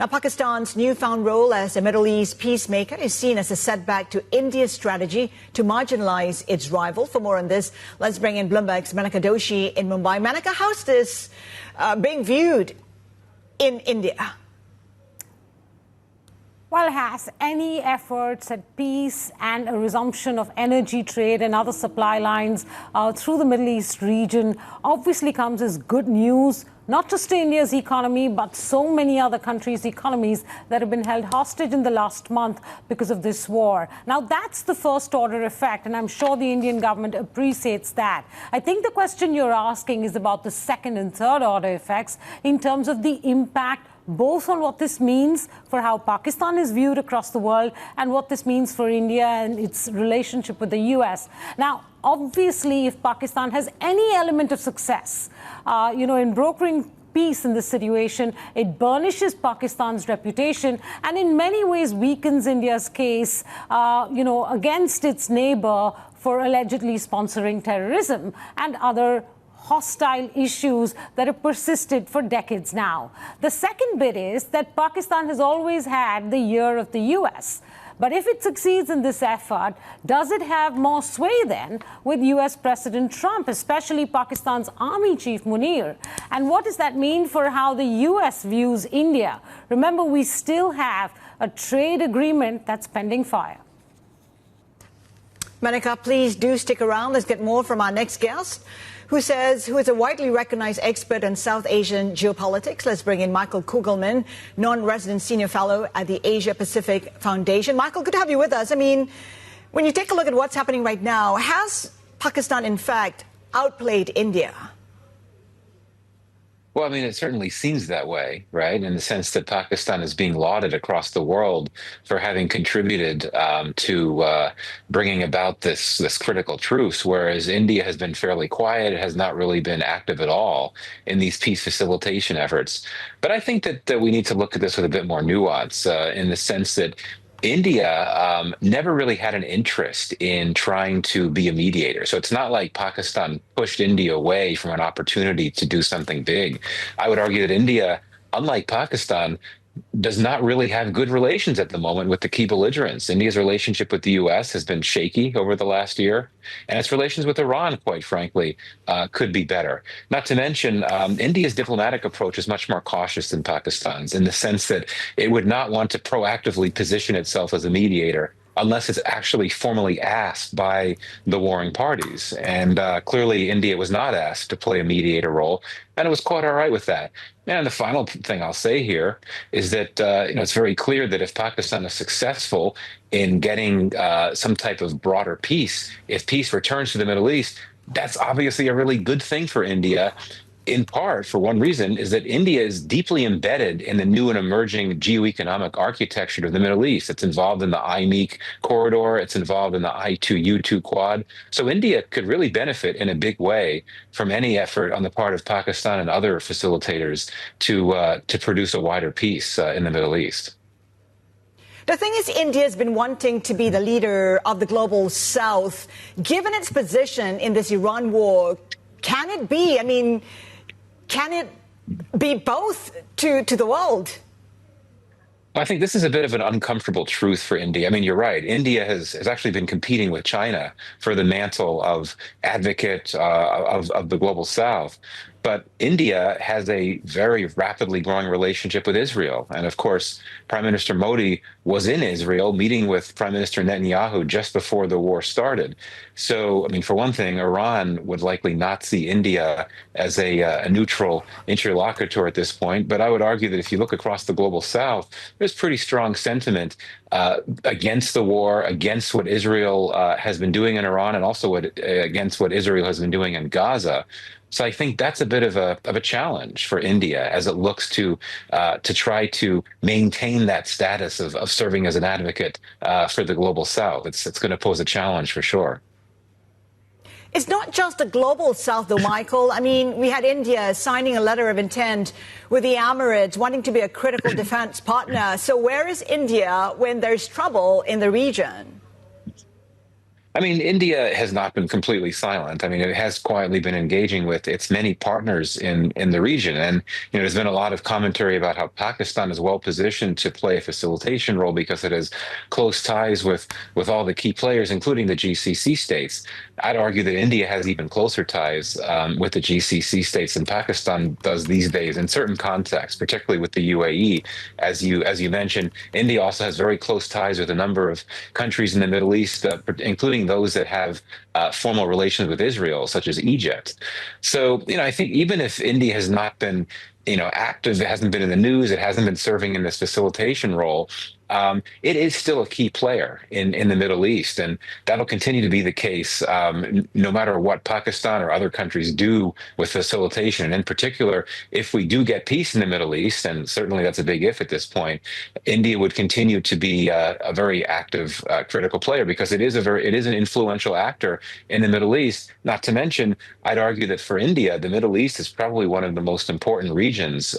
Now, Pakistan's newfound role as a Middle East peacemaker is seen as a setback to India's strategy to marginalize its rival. For more on this, let's bring in Bloomberg's Manaka Doshi in Mumbai. Manaka, how's this being viewed in India? Well, has any efforts at peace and a resumption of energy trade and other supply lines through the Middle East region obviously comes as good news, not just to India's economy, but so many other countries' economies that have been held hostage in the last month because of this war. Now, that's the first order effect, and I'm sure the Indian government appreciates that. I think the question you're asking is about the second and third order effects in terms of the impact both on what this means for how Pakistan is viewed across the world and what this means for India and its relationship with the U.S. Now, obviously, if Pakistan has any element of success, in brokering peace in this situation, it burnishes Pakistan's reputation and in many ways weakens India's case, against its neighbor for allegedly sponsoring terrorism and other hostile issues that have persisted for decades now. The second bit is that Pakistan has always had the ear of the U.S. But if it succeeds in this effort, does it have more sway then with U.S. President Trump, especially Pakistan's Army Chief Munir? And what does that mean for how the U.S. views India? Remember, we still have a trade agreement that's pending fire. Manaka, please do stick around. Let's get more from our next guest, who is a widely recognized expert in South Asian geopolitics. Let's bring in Michael Kugelman, non-resident senior fellow at the Asia Pacific Foundation. Michael, good to have you with us. I mean, when you take a look at what's happening right now, has Pakistan, in fact, outplayed India? Well, I mean, it certainly seems that way, right? In the sense that Pakistan is being lauded across the world for having contributed to bringing about this critical truce, whereas India has been fairly quiet. It has not really been active at all in these peace facilitation efforts. But I think that we need to look at this with a bit more nuance in the sense that India never really had an interest in trying to be a mediator. So it's not like Pakistan pushed India away from an opportunity to do something big. I would argue that India, unlike Pakistan, does not really have good relations at the moment with the key belligerents. India's relationship with the U.S. has been shaky over the last year, and its relations with Iran, quite frankly, could be better. Not to mention, India's diplomatic approach is much more cautious than Pakistan's in the sense that it would not want to proactively position itself as a mediator unless it's actually formally asked by the warring parties. And clearly, India was not asked to play a mediator role, and it was quite all right with that. And the final thing I'll say here is that it's very clear that if Pakistan is successful in getting some type of broader peace, if peace returns to the Middle East, that's obviously a really good thing for India. In part, for one reason, is that India is deeply embedded in the new and emerging geoeconomic architecture of the Middle East. It's involved in the IMEC corridor. It's involved in the I2U2 quad. So India could really benefit in a big way from any effort on the part of Pakistan and other facilitators to produce a wider peace in the Middle East. The thing is, India has been wanting to be the leader of the global South. Given its position in this Iran war, can it be? I mean, can it be both to the world? I think this is a bit of an uncomfortable truth for India. I mean, you're right. India has actually been competing with China for the mantle of advocate of the global South. But India has a very rapidly growing relationship with Israel. And of course, Prime Minister Modi was in Israel meeting with Prime Minister Netanyahu just before the war started. So, I mean, for one thing, Iran would likely not see India as a neutral interlocutor at this point. But I would argue that if you look across the global South, there's pretty strong sentiment against the war, against what Israel has been doing in Iran, and also against what Israel has been doing in Gaza. So I think that's a bit of a challenge for India as it looks to try to maintain that status of serving as an advocate for the global South. It's going to pose a challenge for sure. It's not just the global South, though, Michael. I mean, we had India signing a letter of intent with the Emirates, wanting to be a critical defense partner. So where is India when there's trouble in the region? I mean, India has not been completely silent. I mean, it has quietly been engaging with its many partners in the region, and there's been a lot of commentary about how Pakistan is well positioned to play a facilitation role because it has close ties with all the key players, including the GCC states. I'd argue that India has even closer ties with the GCC states than Pakistan does these days in certain contexts, particularly with the UAE. As you mentioned, India also has very close ties with a number of countries in the Middle East, including those that have formal relations with Israel, such as Egypt. So, I think even if India has not been, active, it hasn't been in the news, it hasn't been serving in this facilitation role, it is still a key player in the Middle East, and that'll continue to be the case no matter what Pakistan or other countries do with facilitation. And in particular, if we do get peace in the Middle East, and certainly that's a big if at this point, India would continue to be a very active, critical player because it is an influential actor in the Middle East. Not to mention, I'd argue that for India, the Middle East is probably one of the most important regions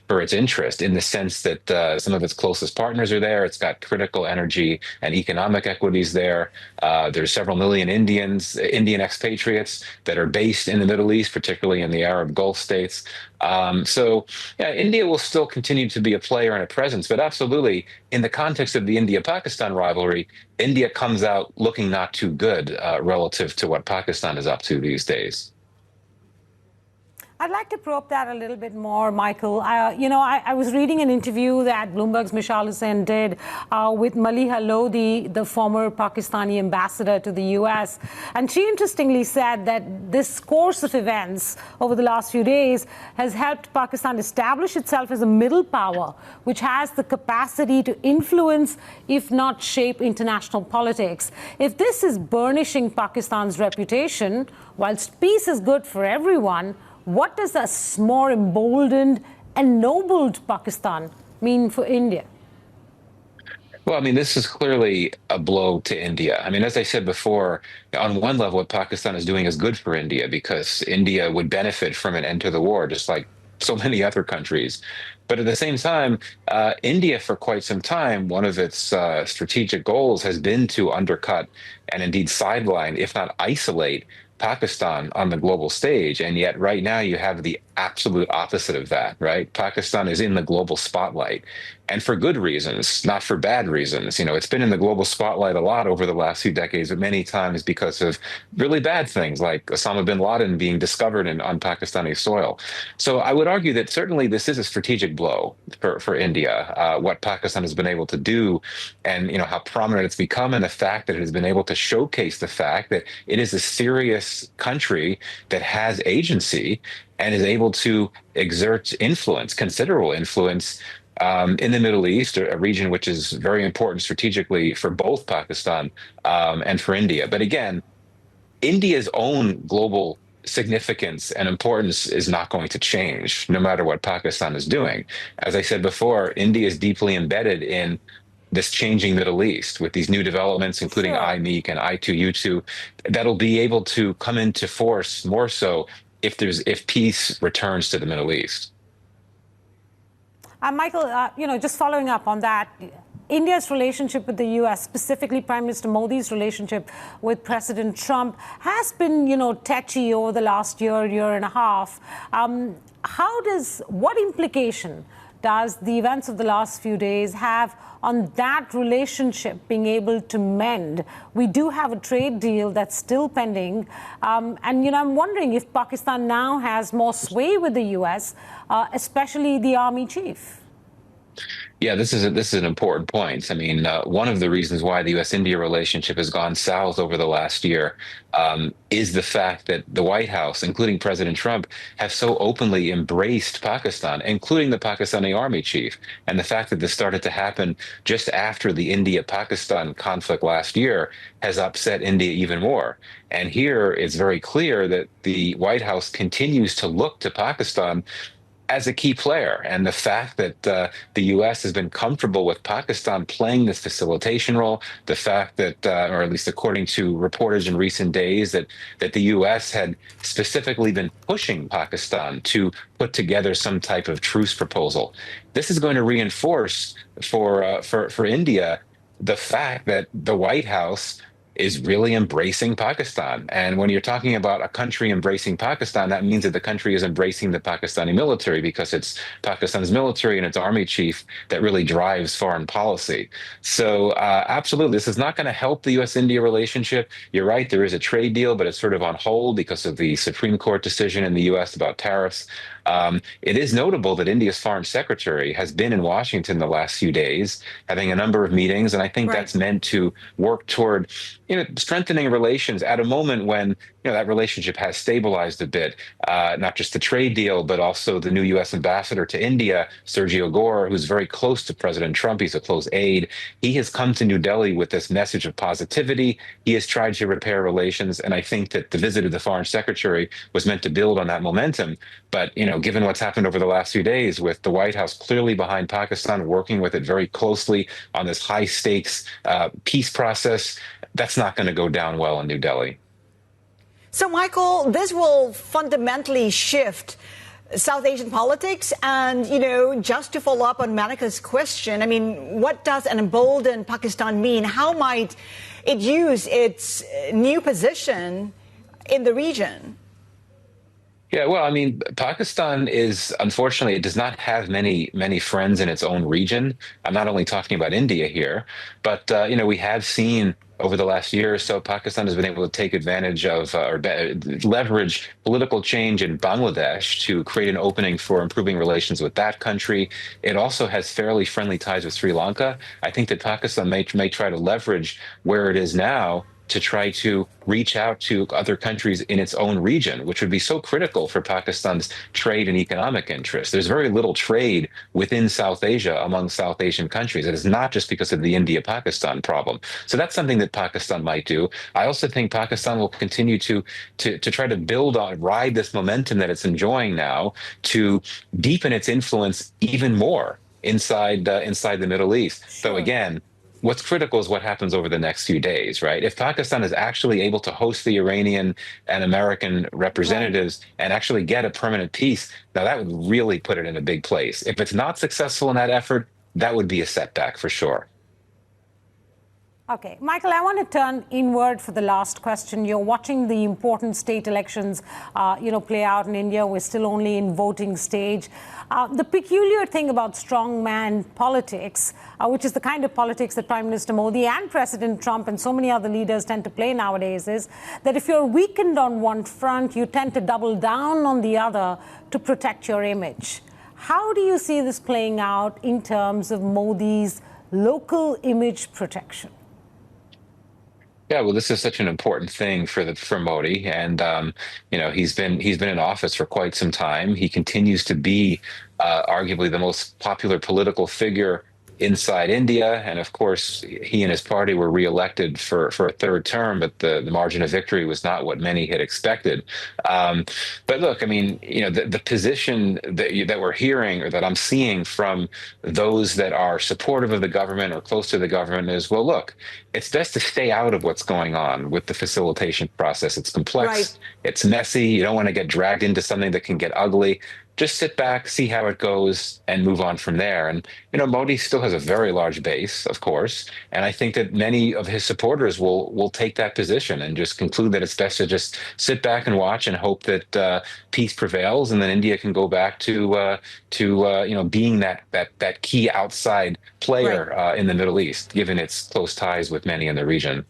for its interest in the sense that some of its closest partners are there. It's got critical energy and economic equities there. There's several million Indian expatriates that are based in the Middle East, particularly in the Arab Gulf states. So, yeah, India will still continue to be a player and a presence, but absolutely, in the context of the India-Pakistan rivalry, India comes out looking not too good relative to what Pakistan is up to these days. I'd like to probe that a little bit more, Michael. I was reading an interview that Bloomberg's Mishal Hussain did with Maliha Lodi, the former Pakistani ambassador to the U.S. And she interestingly said that this course of events over the last few days has helped Pakistan establish itself as a middle power, which has the capacity to influence, if not shape, international politics. If this is burnishing Pakistan's reputation, whilst peace is good for everyone, what does a more emboldened, ennobled Pakistan mean for India? Well, I mean, this is clearly a blow to India. I mean, as I said before, on one level, what Pakistan is doing is good for India because India would benefit from an end to the war, just like so many other countries. But at the same time, India, for quite some time, one of its strategic goals has been to undercut and indeed sideline, if not isolate, Pakistan on the global stage. And yet right now you have the absolute opposite of that, right? Pakistan is in the global spotlight, and for good reasons, not for bad reasons. It's been in the global spotlight a lot over the last few decades, but many times because of really bad things like Osama bin Laden being discovered on Pakistani soil. So I would argue that certainly this is a strategic blow for India, what Pakistan has been able to do, and how prominent it's become, and the fact that it has been able to showcase the fact that it is a serious country that has agency and is able to exert influence, considerable influence, in the Middle East, a region which is very important strategically for both Pakistan and for India. But again, India's own global significance and importance is not going to change no matter what Pakistan is doing. As I said before, India is deeply embedded in this changing Middle East with these new developments, including Sure. IMEC and I2U2, that'll be able to come into force more so if peace returns to the Middle East. Michael, just following up on that, India's relationship with the U.S., specifically Prime Minister Modi's relationship with President Trump, has been, tetchy over the last year and a half. What implication does the events of the last few days have on that relationship being able to mend? We do have a trade deal that's still pending. And, I'm wondering if Pakistan now has more sway with the U.S., especially the army chief. Yeah, this is an important point. I mean, one of the reasons why the U.S.-India relationship has gone south over the last year is the fact that the White House, including President Trump, have so openly embraced Pakistan, including the Pakistani army chief. And the fact that this started to happen just after the India-Pakistan conflict last year has upset India even more. And here it's very clear that the White House continues to look to Pakistan as a key player. And the fact that the U.S. has been comfortable with Pakistan playing this facilitation role, the fact that, or at least according to reportage in recent days, that the U.S. had specifically been pushing Pakistan to put together some type of truce proposal. This is going to reinforce for India the fact that the White House is really embracing Pakistan. And when you're talking about a country embracing Pakistan, that means that the country is embracing the Pakistani military, because it's Pakistan's military and its army chief that really drives foreign policy. So absolutely, this is not going to help the U.S.-India relationship. You're right, there is a trade deal, but it's sort of on hold because of the Supreme Court decision in the U.S. about tariffs. It is notable that India's foreign secretary has been in Washington the last few days, having a number of meetings, and I think that's meant to work toward, strengthening relations at a moment when, that relationship has stabilized a bit. Not just the trade deal, but also the new U.S. ambassador to India, Sergio Gore, who's very close to President Trump. He's a close aide. He has come to New Delhi with this message of positivity. He has tried to repair relations, and I think that the visit of the foreign secretary was meant to build on that momentum. But, given what's happened over the last few days, with the White House clearly behind Pakistan, working with it very closely on this high stakes peace process, that's not going to go down well in New Delhi. So, Michael, this will fundamentally shift South Asian politics. And, just to follow up on Manika's question, what does an emboldened Pakistan mean? How might it use its new position in the region? Yeah, well, Pakistan is, unfortunately, it does not have many friends in its own region. I'm not only talking about India here, but, we have seen over the last year or so, Pakistan has been able to take advantage of leverage political change in Bangladesh to create an opening for improving relations with that country. It also has fairly friendly ties with Sri Lanka. I think that Pakistan may try to leverage where it is now to try to reach out to other countries in its own region, which would be so critical for Pakistan's trade and economic interests. There's very little trade within South Asia among South Asian countries. It is not just because of the India-Pakistan problem. So that's something that Pakistan might do. I also think Pakistan will continue to try to ride this momentum that it's enjoying now to deepen its influence even more inside the Middle East. Sure. So again, what's critical is what happens over the next few days, right? If Pakistan is actually able to host the Iranian and American representatives and actually get a permanent peace, now that would really put it in a big place. If it's not successful in that effort, that would be a setback for sure. Okay, Michael, I want to turn inward for the last question. You're watching the important state elections, play out in India. We're still only in voting stage. The peculiar thing about strongman politics, which is the kind of politics that Prime Minister Modi and President Trump and so many other leaders tend to play nowadays, is that if you're weakened on one front, you tend to double down on the other to protect your image. How do you see this playing out in terms of Modi's local image protection? Yeah, well, this is such an important thing for Modi, and he's been in office for quite some time. He continues to be arguably the most popular political figure inside India, and of course, he and his party were reelected for a third term, but the margin of victory was not what many had expected. But look, the position that we're hearing, or that I'm seeing from those that are supportive of the government or close to the government, is, well, look, it's best to stay out of what's going on with the facilitation process. It's complex, right. It's messy. You don't want to get dragged into something that can get ugly. Just sit back, see how it goes, and move on from there. And, Modi still has a very large base, of course. And I think that many of his supporters will take that position and just conclude that it's best to just sit back and watch and hope that peace prevails, and then India can go back to being that key outside player, right, in the Middle East, given its close ties with many in the region.